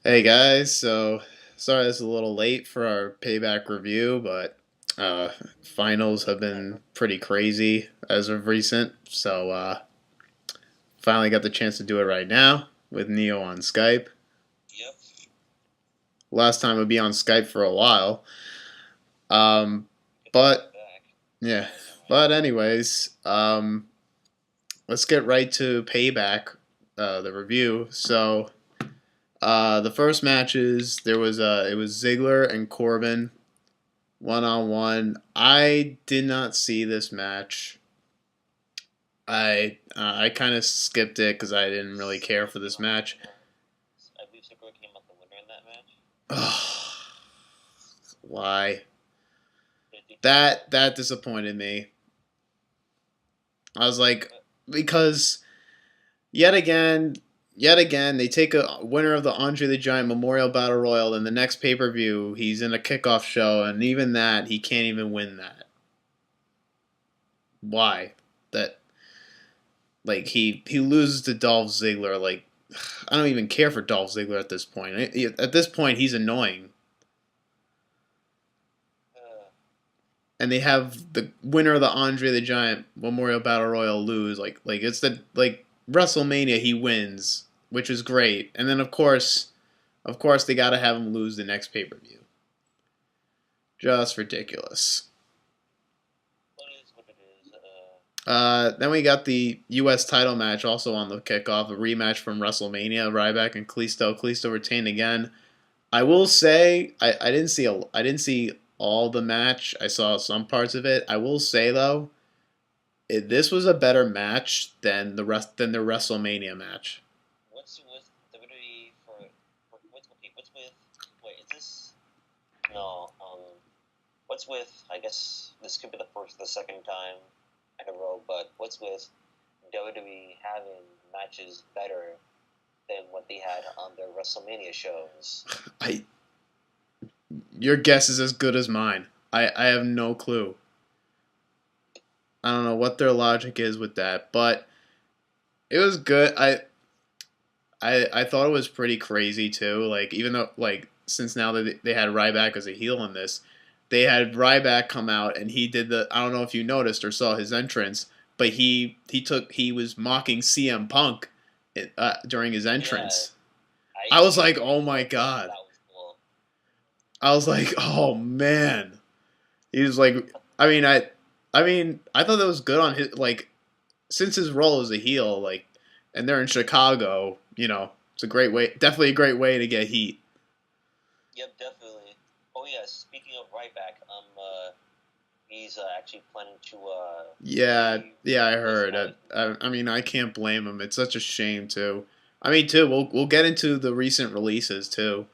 Hey guys, so sorry it's a little late for our payback review, but uh, finals have been pretty crazy as of recent, so finally got the chance to do it right now with Neo on Skype. Yep. Last time would be on Skype for a while, um, Good to have but you back. yeah. But anyways, let's get right to payback, the review. So the first matches it was Ziggler and Corbin 1-on-1. I did not see this match. I kind of skipped it because I didn't really care for this match. I believe Ziggler came out the winner in that match. Why? Did you like it? That disappointed me. I was like, because yet again, yet again, they take a winner of the Andre the Giant Memorial Battle Royal, and the next pay per view, he's in a kickoff show, and even that, he can't even win that. Why? That he loses to Dolph Ziggler. Like I don't even care for Dolph Ziggler at this point. At this point, he's annoying, Uh, and they have the winner of the Andre the Giant Memorial Battle Royal lose. Like it's the like WrestleMania he wins, which is great, and then of course they got to have him lose the next pay per view. Just ridiculous. what is what it is? Then we got the U.S. title match also on the kickoff, a rematch from WrestleMania. Ryback and Kalisto. Kalisto retained again. I will say I didn't see all the match. I saw some parts of it. I will say though, this was a better match than the WrestleMania match. What's with WWE for what's okay? What's with wait? Is this no? What's with? I guess this could be the first, the second time in a row. But what's with WWE having matches better than what they had on their WrestleMania shows? I Your guess is as good as mine. I have no clue. I don't know what their logic is with that, but it was good. I thought it was pretty crazy too. Like even though like since now that they had Ryback as a heel in this, they had Ryback come out and he did the I don't know if you noticed or saw his entrance, but he was mocking CM Punk during his Yeah, entrance. I I was actually like, agree. oh my god. That was cool. I was like, oh man. He was like, I mean, I thought that was good on his like since his role as a heel, like, and they're in Chicago. It's a great way, definitely a great way to get heat. Yep, definitely. Oh yeah, speaking of Ryback, he's actually planning to Yeah, leave yeah, I his heard. I mean, I can't blame him. It's such a shame too. I mean, too. We'll get into the recent releases too.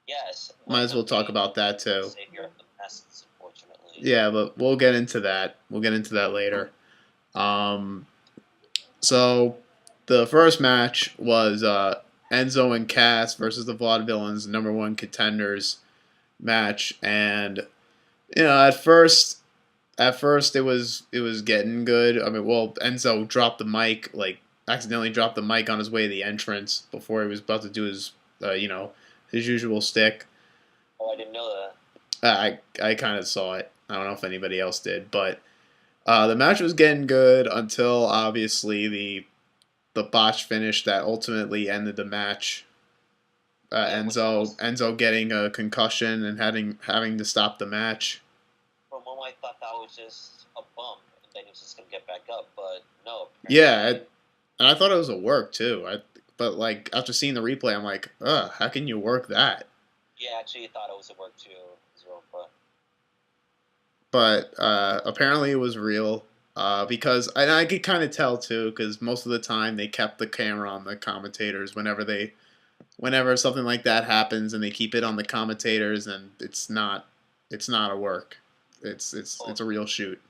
yes, Might one of as them well talk being about that the too. savior of the masses, unfortunately. Yeah, but we'll get into that. We'll get into that later. Um, so the first match was Enzo and Cass versus the Vaudevillains, number one contenders match, and at first it was getting good. I mean, well, Enzo dropped the mic, like accidentally dropped the mic on his way to the entrance before he was about to do his, his usual stick. Oh, I didn't know that. I kind of saw it. I don't know if anybody else did, but the match was getting good until obviously the botch finish that ultimately ended the match. Yeah, which was Enzo getting a concussion and having to stop the match. for a moment I thought that was just a bump and then he was just gonna get back up, but no, Yeah, apparently and I thought it was a work too. But like after seeing the replay, I'm like, ugh, how can you work that? yeah, actually thought it was a work too as well, but But apparently it was real. Because and I could kind of tell too, because most of the time they kept the camera on the commentators whenever something like that happens, and they keep it on the commentators, and it's not a work. oh, It's a real shoot.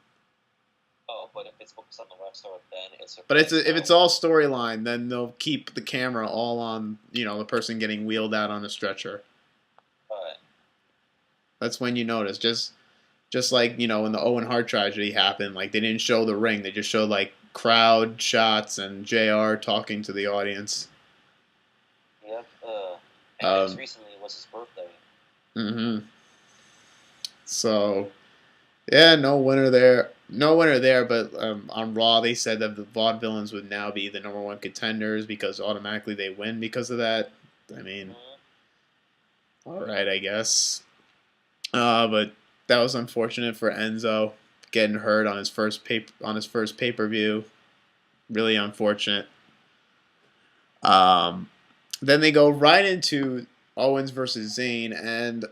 but if it's focused on the wrestler, then it's a But real if it's show. all storyline, then they'll keep the camera all on the person getting wheeled out on a stretcher. But That's when you notice. Just like when the Owen Hart tragedy happened, like they didn't show the ring; they just showed like crowd shots and Jr. talking to the audience. yep, Yeah, just Um, recently was his birthday. hmm So yeah, no winner there. No winner there, but on Raw they said that the Vaudevillains would now be the number one contenders because automatically they win because of that. I mean, Mm-hmm. all right, I guess. But that was unfortunate for Enzo getting hurt on his first pay per view. Really unfortunate. Um, then they go right into Owens versus Zayn, and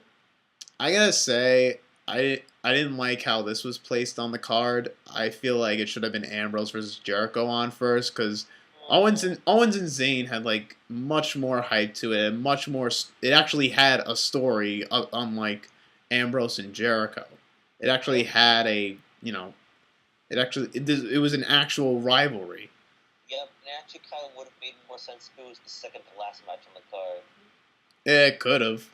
I gotta say, I didn't like how this was placed on the card. I feel like it should have been Ambrose versus Jericho on first because Owens and Zayn had like much more hype to it and much more. It actually had a story, unlike Ambrose and Jericho. It actually Yep. had a it was an actual rivalry. Yep. And it actually kind of would have made more sense if it was the second to last match on the card. It could have,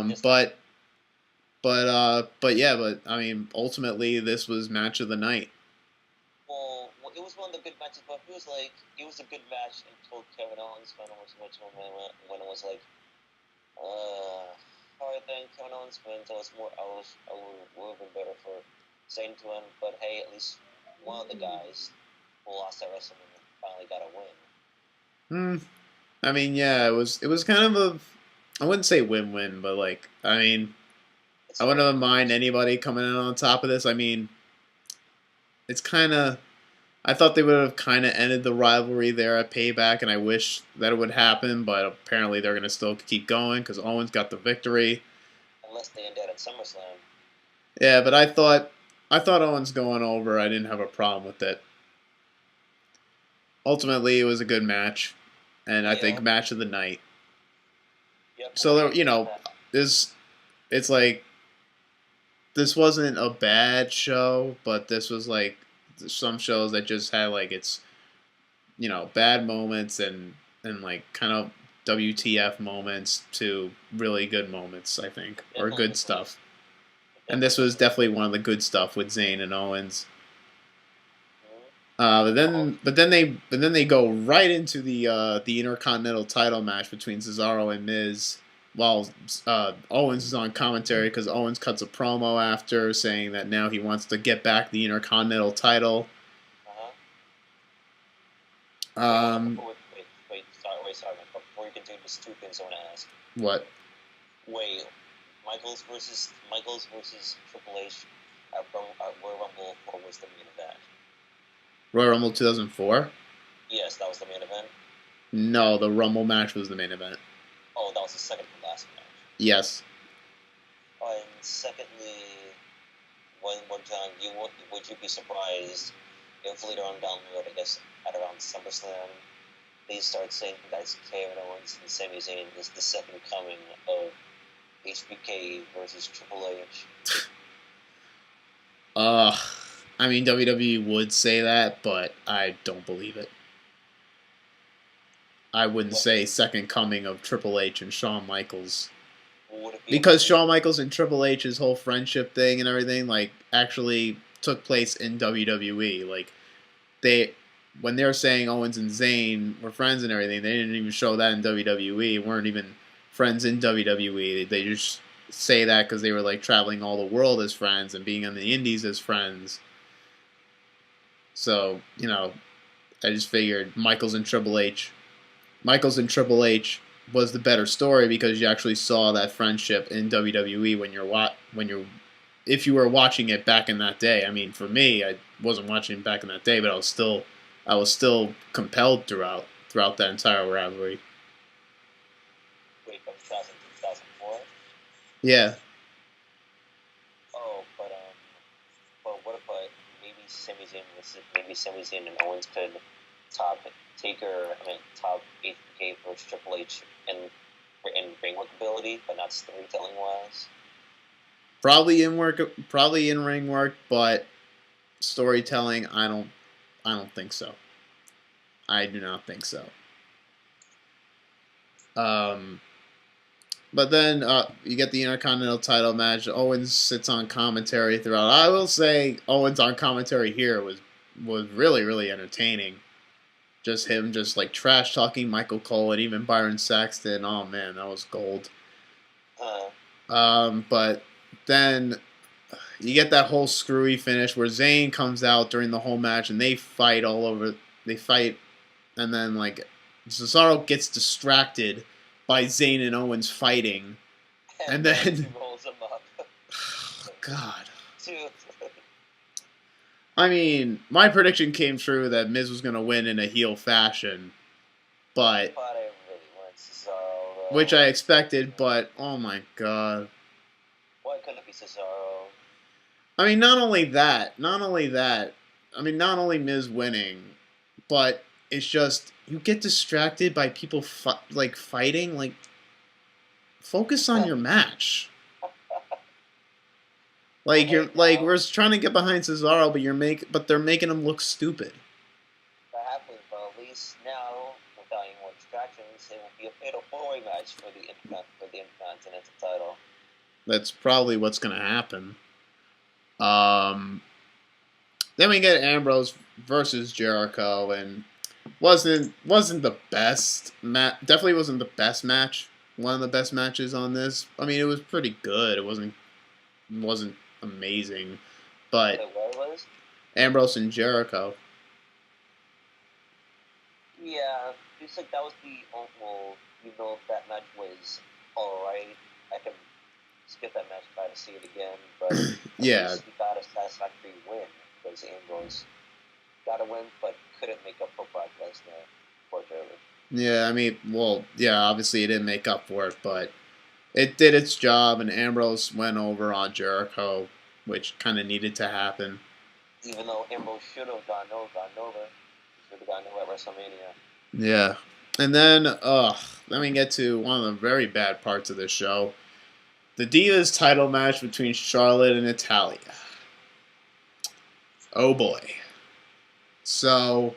Just but yeah, but I mean, ultimately this was match of the night. well, it was one of the good matches, but it was a good match until Kevin Owens went on which when it was like, alright then, Kevin Owens wins. I would have been better for saying to him, but hey, at least one of the guys who lost at WrestleMania finally got a win. Hmm. I mean, yeah, it was kind of I wouldn't say win-win, but like I mean, It's I alright. wouldn't mind anybody coming in on top of this. I mean, it's kind of I thought they would have kind of ended the rivalry there at Payback, and I wish that it would happen, but apparently they're going to still keep going because Owens got the victory. Unless they end that at SummerSlam. Yeah, but I thought Owens going over. I didn't have a problem with it. Ultimately, it was a good match, and I think Yeah. match of the night. Yep. So there, this it's like this wasn't a bad show, but this was like some shows that just had like its bad moments and like kind of WTF moments to really good moments, I think, or Definitely good difference. stuff. And this was definitely one of the good stuff with Zayn and Owens. But then they go right into the Intercontinental title match between Cesaro and Miz, while Owens is on commentary because Owens cuts a promo after saying that now he wants to get back the Intercontinental title. Uh-huh. Wait, hold on. Um, Sorry. Before you continue, just two things I want to ask. what? Wait, Michaels versus Triple H at Royal Rumble 4 was the main event. Royal Rumble 2004? Yes, that was the main event. No, the Rumble match was the main event. Oh, that was the second to last match. Yes. And secondly, one more time, would you be surprised if later on down the road, I guess at around SummerSlam, they start saying that Kevin Owens and Sami Zayn is the second coming of HBK versus Triple H? Uh, I mean, WWE would say that, but I don't believe it. I wouldn't What say second coming of Triple H and Shawn Michaels. would it be Because Shawn Michaels and Triple H's whole friendship thing and everything, like, actually took place in WWE. Like, they, when they're saying Owens and Zayn were friends and everything, they didn't even show that in WWE. Weren't even friends in WWE. They just say that because they were, like, traveling all the world as friends and being on the indies as friends. So, I just figured Michaels and Triple H was the better story because you actually saw that friendship in WWE when you're if you were watching it back in that day. I mean, for me, I wasn't watching back in that day, but I was still compelled throughout that entire rivalry. wait from 2004? Yeah. Oh, but what about maybe Sami Zayn and Owens could top top HBK versus Triple H in ring work ability, but not storytelling wise. Probably in ring work, but storytelling, I don't think so. I do not think so. Um, But then you get the Intercontinental title match. Owens sits on commentary throughout. I will say Owens on commentary here was really entertaining. Just him, just like trash talking Michael Cole and even Byron Saxton. Oh man, that was gold. Uh, But then you get that whole screwy finish where Zayn comes out during the whole match and they fight all over. They fight, and then like Cesaro gets distracted by Zayn and Owens fighting, and and then he then rolls him up. God. Dude. I mean, my prediction came true that Miz was gonna win in a heel fashion, but But I really want Cesaro. which I expected. But oh my god. Why couldn't it be Cesaro? I mean, not only that. I mean, not only Miz winning, but it's just you get distracted by people like fighting. Like, focus on your match. Like you're Okay, like now we're trying to get behind Cesaro, but they're making him look stupid. that happens, but at least now, without any more distractions, it will be a fatal four-way match for the Intercontinental title. That's probably what's gonna happen. Um, then we get Ambrose versus Jericho, and wasn't the best definitely wasn't the best match. One of the best matches on this. I mean, it was pretty good. It wasn't amazing, but What it was? Ambrose and Jericho. Yeah, it's like that was the well, that match was alright. I can skip that match if I had to see it again, but at Yeah, least we got a satisfactory win because Ambrose got a win but couldn't make up for Brock Lesnar, unfortunately. yeah. I mean, well, yeah. Obviously, it didn't make up for it, but it did its job, and Ambrose went over on Jericho, which kind of needed to happen. Even though Ambrose should have gotten over, he should have gotten over at WrestleMania. Yeah. And then we get to one of the very bad parts of this show. The Divas title match between Charlotte and Natalya. Oh boy. So,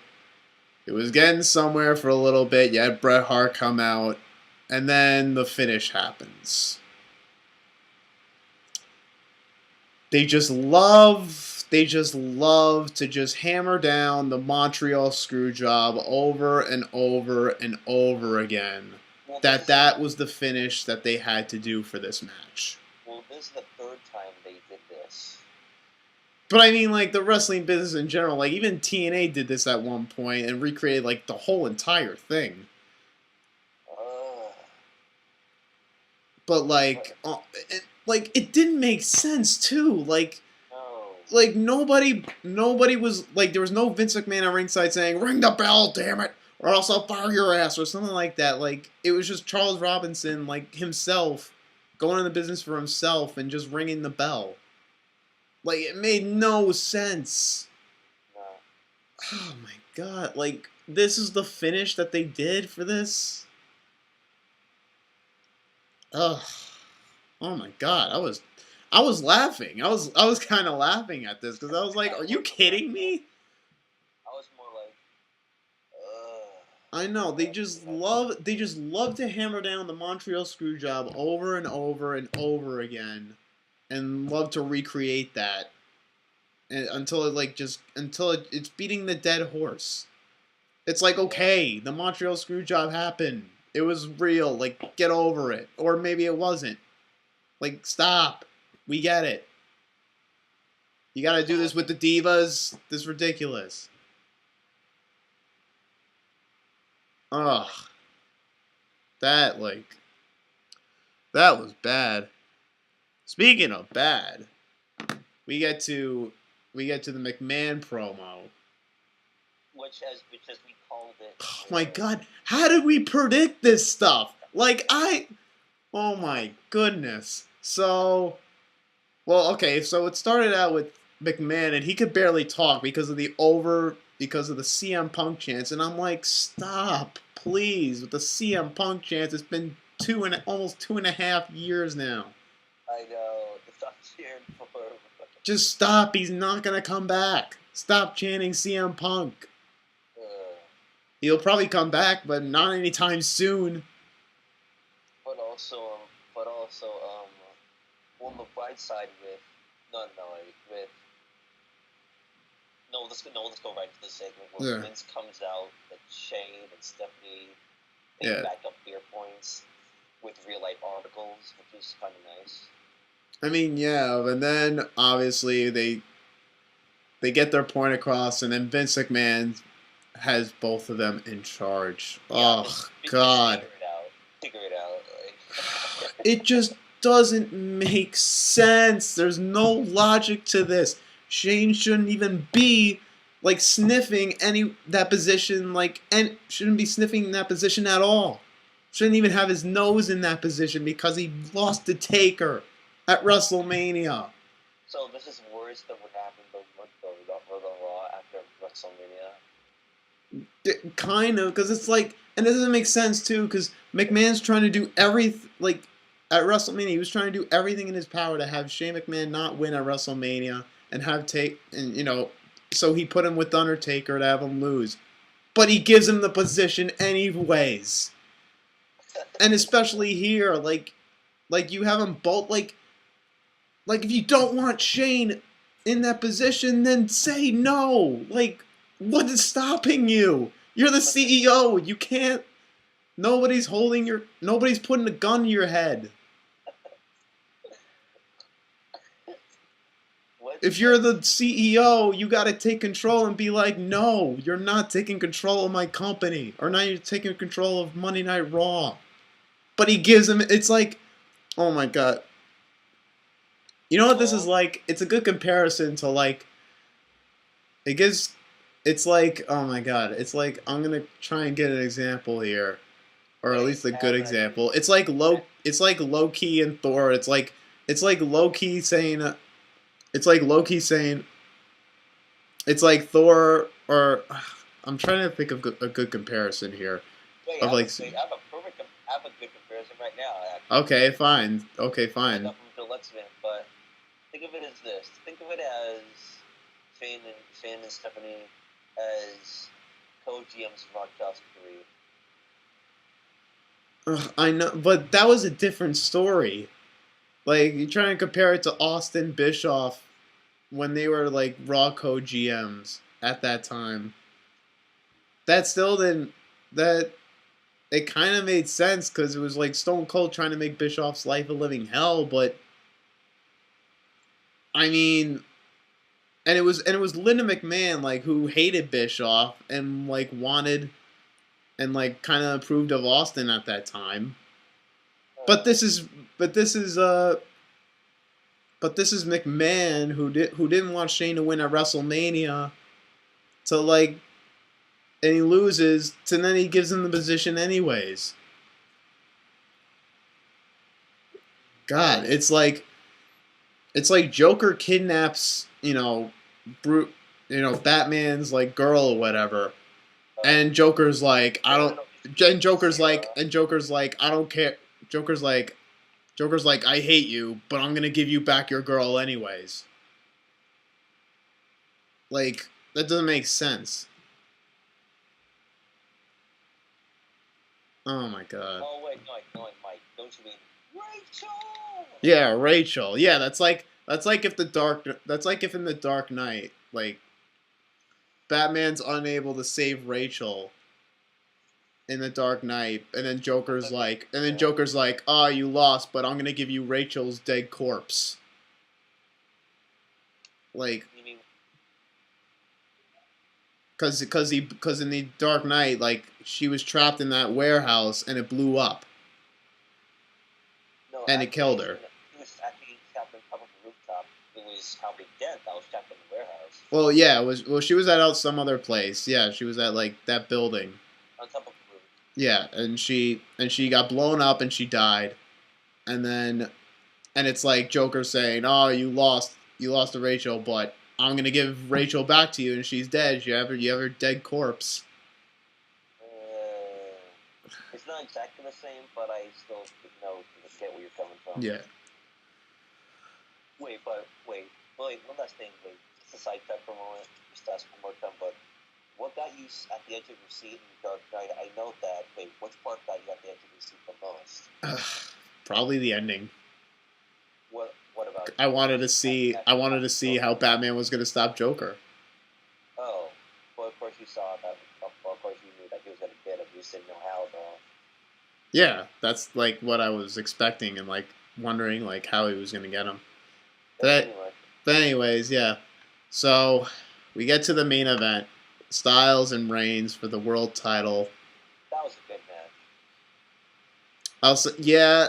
it was getting somewhere for a little bit. You had Bret Hart come out, and then the finish happens. They just love to just hammer down the Montreal Screwjob over and over and over again. Well, That was the finish that they had to do for this match. Well, this is the third time they did this. But I mean, like the wrestling business in general, like even TNA did this at one point and recreated like the whole entire thing. But it didn't make sense too. No. Like nobody was like there was no Vince McMahon at ringside saying ring the bell, damn it, or else I'll fire your ass or something like that. Like it was just Charles Robinson like himself going in the business for himself and just ringing the bell. Like it made no sense. No. Oh my god! Like this is the finish that they did for this. Ugh. Oh my god! I was laughing. I was kind of laughing at this because I was like, "Are you kidding me?" I was more like, I know they just love to hammer down the Montreal Screwjob over and over and over again, and love to recreate that, and until it's beating the dead horse. It's like okay, the Montreal Screwjob happened. It was real. Like get over it, or maybe it wasn't. Like stop. We get it. You got to do this with the divas. This is ridiculous. Ugh. That that was bad. Speaking of bad, we get to the McMahon promo. which as we called it. Oh my god, how did we predict this stuff? Oh my goodness. So, well, okay, so it started out with McMahon and he could barely talk because of the CM Punk chants, and I'm like, stop, please, with the CM Punk chants. It's been almost 2.5 years now. I know. Stop cheering for him. Just stop. He's not gonna come back. Stop chanting CM Punk. He'll probably come back, but not anytime soon. But also, on the bright side with with let's go right into the segment where Yeah. Vince comes out, that Shane and Stephanie they Yeah. back up beer points with real life articles, which is kind of nice. I mean, yeah, and then obviously they get their point across, and then Vince McMahon has both of them in charge. Yeah, Oh just God, figure it out. Figure it out. Like, it just doesn't make sense. There's no logic to this. Shane shouldn't even be like sniffing any that position, like, and shouldn't be sniffing that position at all. Shouldn't even have his nose in that position because he lost to Taker at WrestleMania. so this is worse than what happened the Raw after WrestleMania. Kind of, because it's like, and it doesn't make sense too, because McMahon's trying to do everything, like, at WrestleMania, he was trying to do everything in his power to have Shane McMahon not win at WrestleMania and have take, and so he put him with Undertaker to have him lose, but he gives him the position anyways, and especially here, like you have them both, like if you don't want Shane in that position, then say no. Like, what is stopping you? You're the CEO. You can't. Nobody's putting a gun to your head. If you're the CEO, you got to take control and be like, no, you're not taking control of my company, or now you're taking control of Monday Night Raw. But he gives him. It's like, oh my god. You know what this is like? It's a good comparison to like. It gives. It's like, oh my god. It's like, I'm gonna try and get an example here, or at least a good example. It's like Loki and Thor. It's like Loki saying. It's like Loki saying. It's like Thor, or I'm trying to think of a good comparison here. Wait, Of like. I have a good comparison right now. Actually. Okay, fine. Okay, fine. Not from Deluxe Man, but think of it as this. Think of it as Shane and Stephanie as co-GMs of Rock 3. I know, but that was a different story. Like, you try and compare it to Austin Bischoff when they were like Raw co-GMs at that time. That still didn't. That it kind of made sense because it was like Stone Cold trying to make Bischoff's life a living hell, but I mean, and it was Linda McMahon like who hated Bischoff and like wanted and like kind of approved of Austin at that time. But this is but this is McMahon who didn't want Shane to win at WrestleMania to like, and he loses, to then he gives him the position anyways. God, it's like Joker kidnaps, Batman's like girl or whatever, and Joker's like, I don't, and Joker's like, I don't care. Joker's like, I hate you, but I'm gonna give you back your girl anyways. Like, that doesn't make sense. Oh my god. Oh wait, no, Mike. Don't you mean Rachel? Yeah, Rachel. Yeah, that's like if in the Dark Knight, like, Batman's unable to save Rachel in the Dark Knight, and then Joker's like, oh, you lost, but I'm gonna give you Rachel's dead corpse. Like, because in the Dark Knight, like, she was trapped in that warehouse and it blew up, and it killed her. He was actually trapped on top of the rooftop. It was probably dead that was trapped in the warehouse. Well, yeah, she was at some other place. Yeah, she was at like that building. On top of the roof. Yeah, and she got blown up and she died, and it's like Joker saying, "Oh, you lost to Rachel, but I'm gonna give Rachel back to you, and she's dead. You have her dead corpse." It's not exactly the same, but I still get where you're coming from. Yeah. Wait, one last thing. Wait, just a sidetrack for a moment. Just ask one more time, but what got you at the edge of your seat in the Dark Knight? I know that. Wait, which part got you at the edge of your seat the most? Probably the ending. What about? I wanted to see how Batman was going to stop Joker. Yeah, that's like what I was expecting and like wondering like how he was gonna get him. But But anyway, but anyways, yeah. So we get to the main event: Styles and Reigns for the world title. that was a good match. Yeah,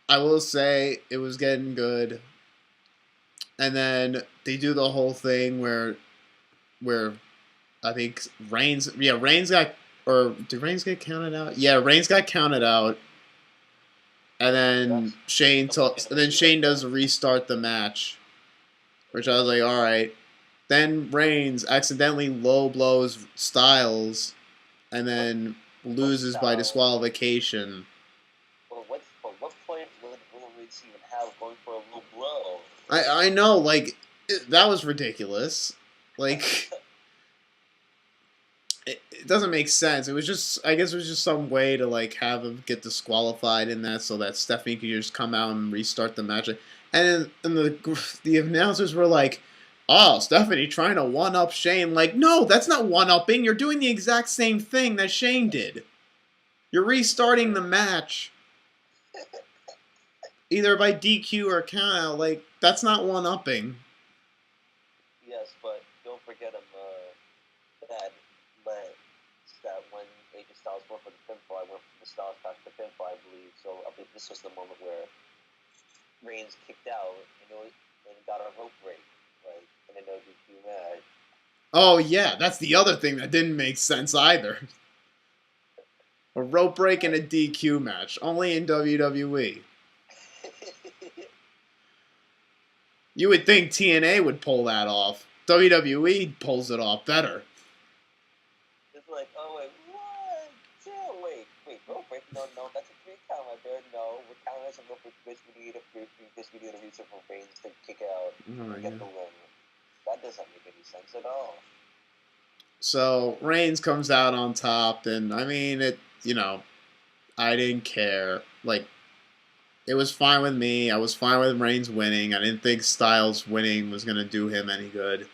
I will say it was getting good, and then they do the whole thing where I think Reigns got, or did Reigns get counted out? Yeah, Reigns got counted out, and then That's nobody's gonna believe Shane it does though. restart the match, which I was like, all right. Then Reigns accidentally low blows Styles, and What then what loses by style? disqualification. What point would Reigns even have going for a low blow? I know, like that was ridiculous. Like it doesn't make sense. It was just, I guess, it was just some way to like have him get disqualified in that, so that Stephanie could just come out and restart the match. And the announcers were like, "Oh, Stephanie trying to one up Shane." Like, no, that's not one upping. You're doing the exact same thing that Shane did. You're restarting the match either by DQ or countout. Like, that's not one upping. Yes, but don't forget that that that when AJ Styles went for the pinfall, I went for the Styles past the pinfall, I believe. So I believe this was the moment where Reigns kicked out and got a rope break, like in an ODQ match. Oh yeah, that's the other thing that didn't make sense either. A rope break in a DQ match, only in WWE. You would think TNA would pull that off. WWE pulls it off better. It's like, oh wait, what? Chill, wait, rope break? No, that's a 3 count right there. No, we're counting as a rope break because we need a reason for Reigns to kick out Oh my and get god. the win. That doesn't make any sense at all. So Reigns comes out on top, and I mean it. I didn't care. Like, it was fine with me. I was fine with Reigns winning. I didn't think Styles winning was gonna do him any good,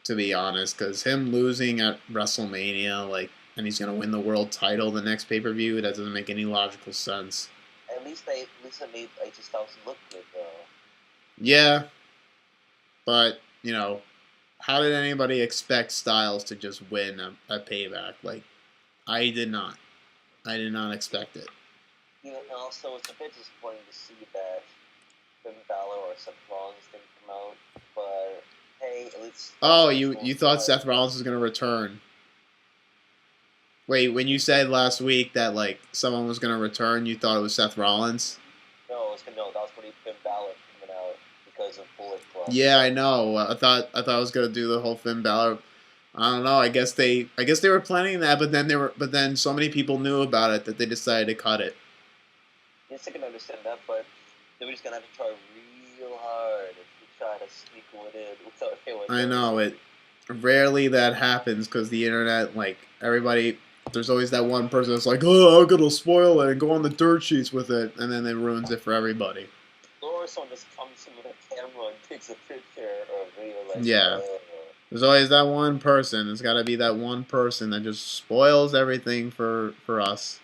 to be honest. Because him losing at WrestleMania, like, and he's gonna win the world title the next pay per view, that doesn't make any logical sense. At least it made AJ Styles look good though. Yeah, but how did anybody expect Styles to just win a payback? Like, I did not. I did not expect it. And also it's a bit disappointing to see that Finn Balor or Seth Rollins didn't come out. But hey, at least Oh, Styles you won. thought But Seth Rollins was gonna return? Wait, when you said last week that like someone was gonna return, you thought it was Seth Rollins? no, that was pretty Finn Balor coming out because of Bullet Club. Yeah, I know. I thought I was gonna do the whole Finn Balor. I don't know. I guess they were planning that, but then so many people knew about it that they decided to cut it. Yes, I can understand that, but they were just gonna have to try real hard to try to sneak one in without anyone I know noticing. it. Rarely that happens because the internet, like everybody, there's always that one person that's like, "Oh, I'm gonna spoil it and go on the dirt sheets with it," and then it ruins it for everybody. Or someone just comes in with a camera and takes a picture or a video like, Yeah, there's always that one person. There's got to be that one person that just spoils everything for us.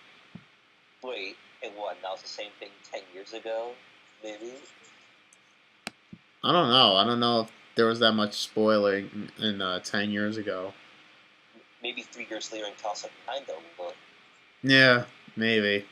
wait, and what? That was the same thing 10 years ago, maybe. I don't know. I don't know if there was that much spoiling in 10 years ago. Maybe 3 years later in Toss Up 9 though. But Yeah, maybe.